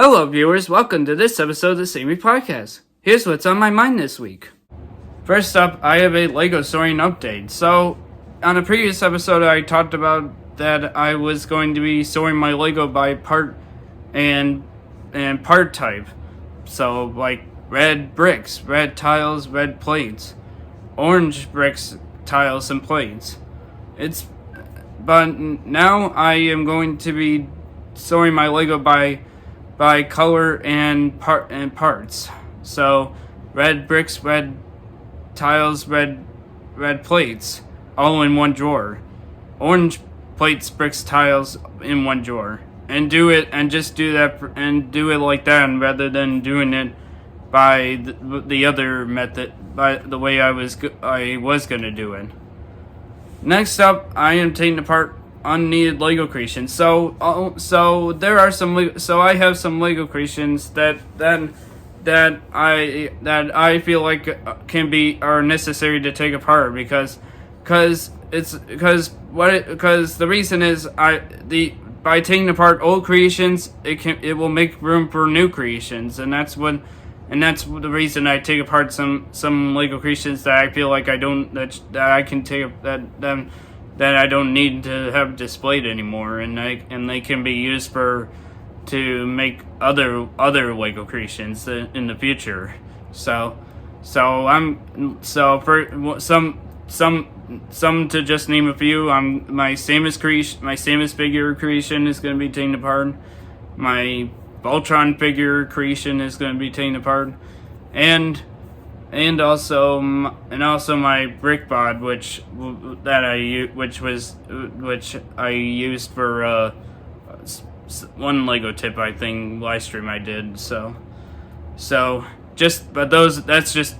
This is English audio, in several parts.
Hello, viewers. Welcome to this episode of the Sammy Podcast. Here's what's on my mind this week. First up, I have a Lego storing update. So, on a previous episode, I talked about that I was going to be storing my Lego by part and part type. So, like red bricks, red tiles, red plates, orange bricks, tiles, and plates. But now I am going to be storing my Lego by color and parts. So red bricks, red tiles, red plates, all in one drawer. Orange plates, bricks, tiles in one drawer. And do it like that, rather than doing it by the other method, by the way I was gonna do it. Next up, I am taking apart unneeded Lego creations. So I have some Lego creations that I feel like are necessary to take apart because the reason is by taking apart old creations, it will make room for new creations, and that's the reason I take apart some Lego creations that I feel like I don't that I can take that I don't need to have displayed anymore, and they can be used to make other Lego creations in the future. For some to just name a few, my Samus figure creation is going to be taken apart. My Voltron figure creation is going to be taken apart, and also my brick bod, which I used for one Lego tip, I think, live stream I did. That's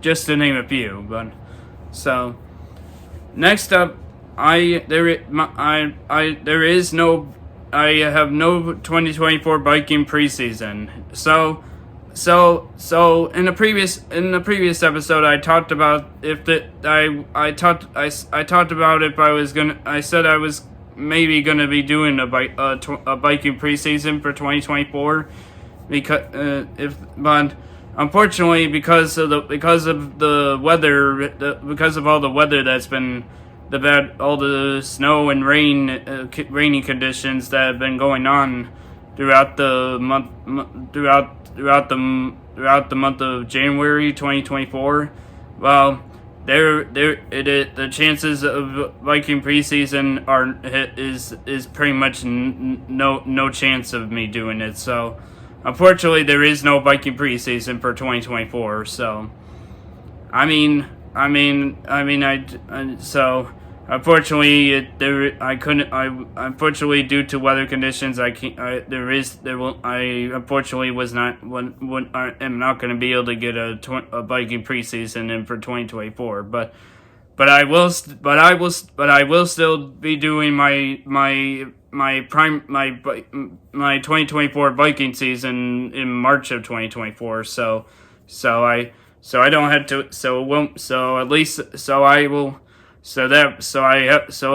just to name a few. But so next up, I have no 2024 biking preseason. So in the previous episode, I talked about I said I was maybe gonna be doing a biking preseason for 2024, but unfortunately because of the weather, because of all the weather that's been all the snow and rainy conditions that have been going on throughout the month of January 2024. Well, the chances of Viking preseason is pretty much no chance of me doing it. So unfortunately, there is no Viking preseason for 2024. So unfortunately, unfortunately, due to weather conditions, I am not going to be able to get a biking preseason in for 2024. But I will still be doing my 2024 biking season in March of 2024. So I don't have to.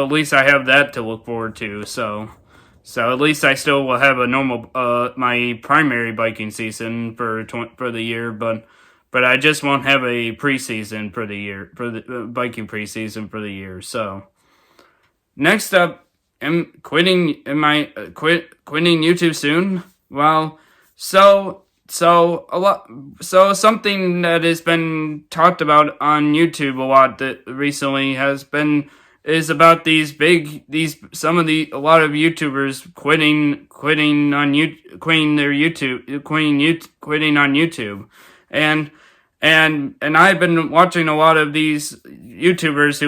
At least I have that to look forward to. So at least I still will have a normal my primary biking season for the year, but I just won't have a preseason for the year, for the biking preseason for the year. So next up, quitting YouTube soon? Well, so something that has been talked about on YouTube a lot that recently is about a lot of YouTubers quitting on YouTube, and I've been watching a lot of these YouTubers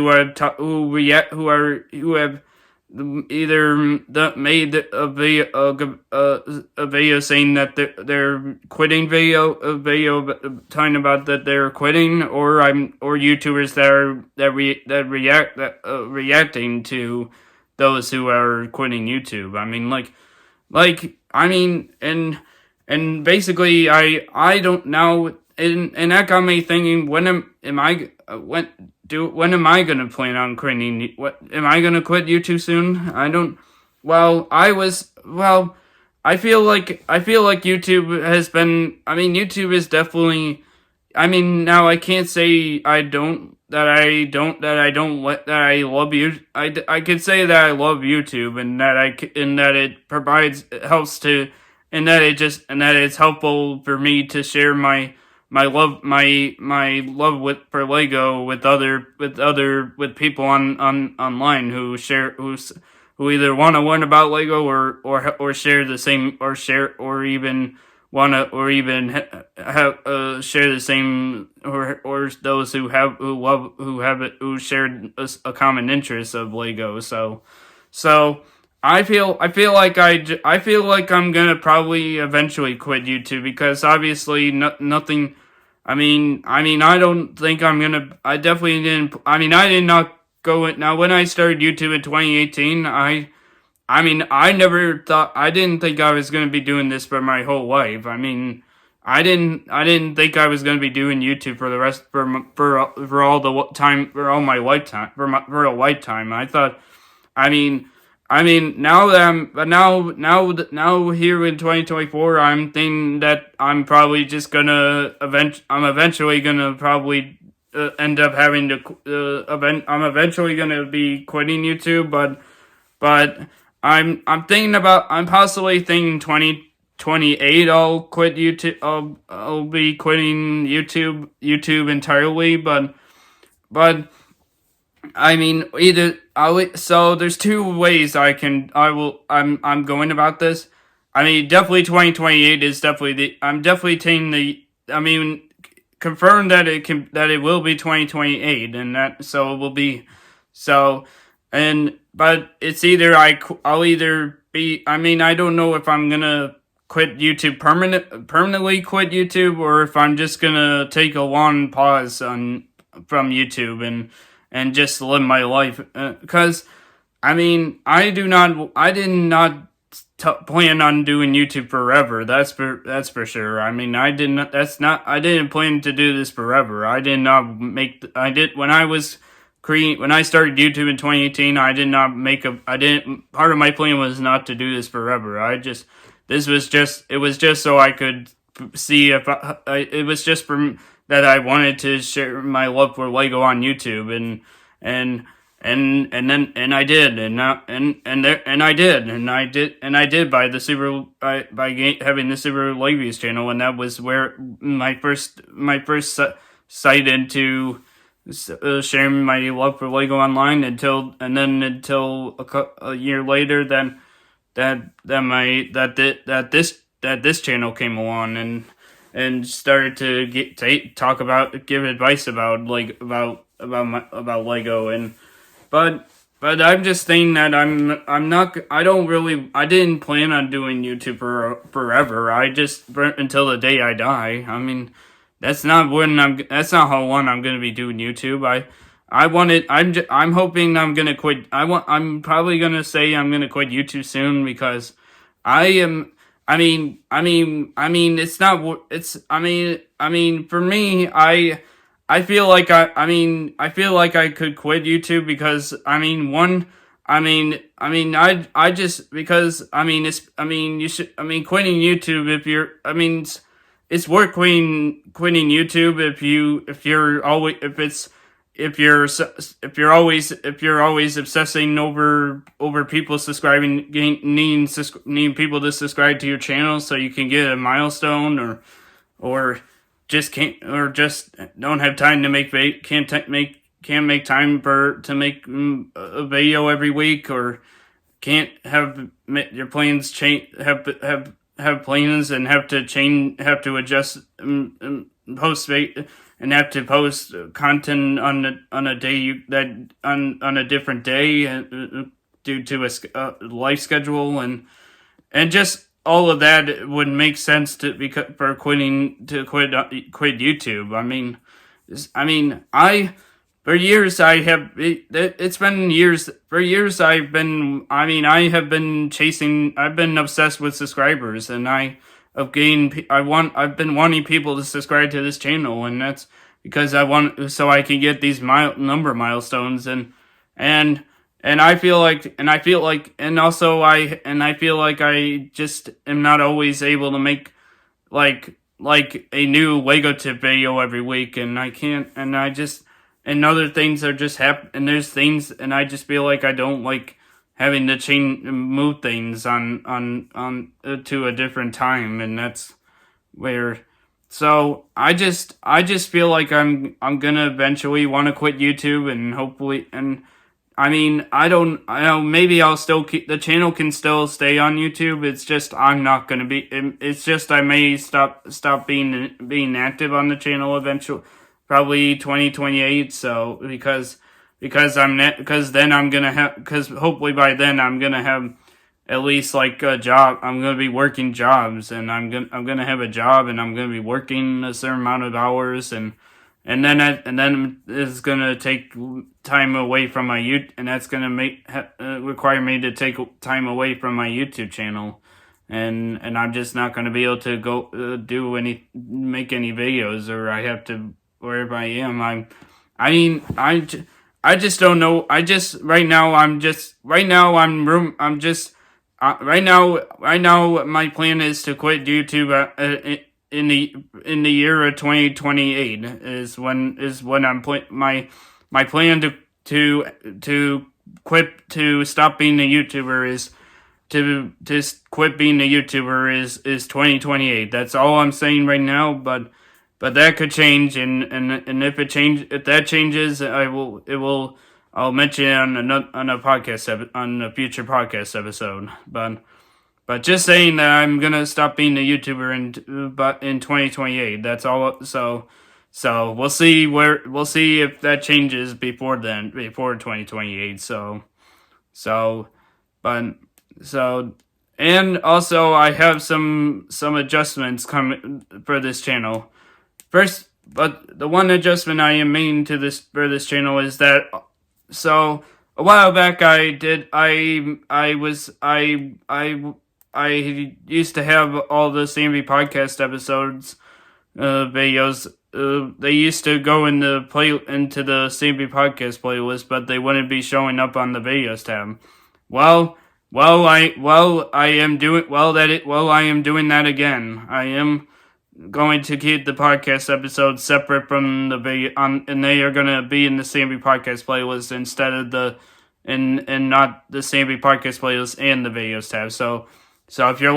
who have either made a video saying that they're quitting video talking about that they're quitting, or YouTubers that reacting to those who are quitting YouTube. And basically I don't know, and that got me thinking, when am I gonna plan on quitting? Am I gonna quit YouTube soon? I feel like YouTube has been. I mean, YouTube is definitely. I mean, now I can't say that I love you. I could say that I love YouTube and and that it provides helps to and that it's helpful for me to share my love for Lego with people on online who either want to learn about Lego or share the same or share or even wanna or even have share the same or those who shared a common interest of Lego. So I feel like I'm gonna probably eventually quit YouTube because obviously nothing. I don't think I'm gonna. I definitely didn't. I did not go in. Now, when I started YouTube in 2018, I didn't think I was going to be doing this for my whole life. I didn't think I was going to be doing YouTube for the rest, for all the time, for all my lifetime, for a lifetime. I thought, I mean, now that now here in 2024, I'm thinking that I'm probably just gonna I'm eventually gonna probably end up having to I'm eventually gonna be quitting YouTube, but I'm possibly thinking 2028 I'll quit YouTube. I'll be quitting YouTube entirely, but so there's two ways I'm going about this. Definitely 2028 is definitely I'm definitely taking confirm that it will be 2028 and that so it will be so but it's either I'll either be I don't know if I'm gonna quit YouTube permanently quit YouTube or if I'm just gonna take a long pause from YouTube and just live my life because I did not plan on doing YouTube forever. That's for sure. I didn't plan to do this forever. I did not make. I did when I was when I started YouTube in 2018. I did not make a. I didn't. Part of my plan was not to do this forever. It was just so I could see if it was just that I wanted to share my love for Lego on YouTube and I did by having the Super Legacies channel, and that was where my first sight into sharing my love for Lego online until a year later that this channel came along and started to give advice about Lego but I'm just saying that I didn't plan on doing YouTube forever. I just until the day I die. That's not how long I'm gonna be doing YouTube. I'm hoping I'm gonna quit. I'm probably gonna say I'm gonna quit YouTube soon because I am. It's not. It's. For me, I feel like I feel like I could quit YouTube because I just because you should quitting YouTube if you're it's worth quitting YouTube if you're always obsessing over people subscribing, needing people to subscribe to your channel so you can get a milestone or just don't have time to can't make time to make a video every week or can't have your plans change have plans and have to adjust post and have to post content on a day on a different day due to a life schedule and just all of that would make sense quit YouTube. For years I have it's been years for years I've been I've been obsessed with subscribers and I've been wanting people to subscribe to this channel, and that's because I can get these number milestones and and I feel like, and also I feel like I just am not always able to make like a new Lego tip video every week, and I can't, and I just, and other things are just and there's things, and I just feel like I don't like having to move things on to a different time, and that's where. So I just feel like I'm gonna eventually want to quit YouTube, and hopefully, and I mean, I don't, maybe I'll still keep, the channel can still stay on YouTube. It's just, I'm not gonna be, it's just, I may stop being active on the channel eventually, probably 2028, so, because then I'm gonna have, because hopefully by then I'm gonna have at least like a job, I'm gonna be working jobs, and I'm gonna have a job, and I'm gonna be working a certain amount of hours, and then it's gonna take time away from my and that's gonna require me to take time away from my YouTube channel, and I'm just not gonna be able to go make any videos, or I have to, wherever I am. I mean, I just don't know. I just right now I'm just right now I'm just right now my plan is to quit YouTube in the year of 2028 is when I'm my plan to quit, to stop being a YouTuber, is to quit being a YouTuber is 2028. That's all I'm saying right now, but that could change, and if that changes, I'll mention it on a podcast on a future podcast episode. But just saying that I'm gonna stop being a YouTuber in 2028. That's all. So we'll see if that changes before 2028. But and also I have some adjustments coming for this channel. First, but the one adjustment I am making to this channel is that, so a while back I used to have all the Sammy podcast episodes videos. They used to go into the Sammy podcast playlist, but they wouldn't be showing up on the videos tab. I am doing that again. I am going to keep the podcast episodes separate from the video, and they are gonna be in the Sammy podcast playlist instead of and not the Sammy podcast playlist and the videos tab. So if you're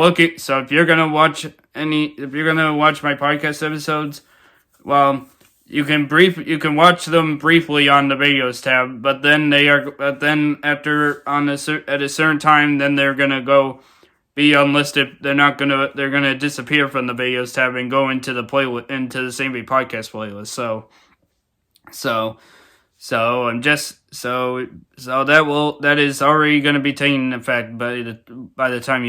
gonna watch my podcast episodes, well, you can watch them briefly on the videos tab, but then at a certain time, then they're gonna go be unlisted. They're gonna disappear from the videos tab and go into the Sammy podcast playlist. That is already going to be taking effect by the time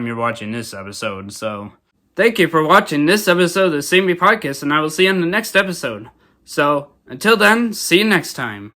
you're watching this episode. So thank you for watching this episode of the Sammy Podcast, and I will see you in the next episode. So until then, see you next time.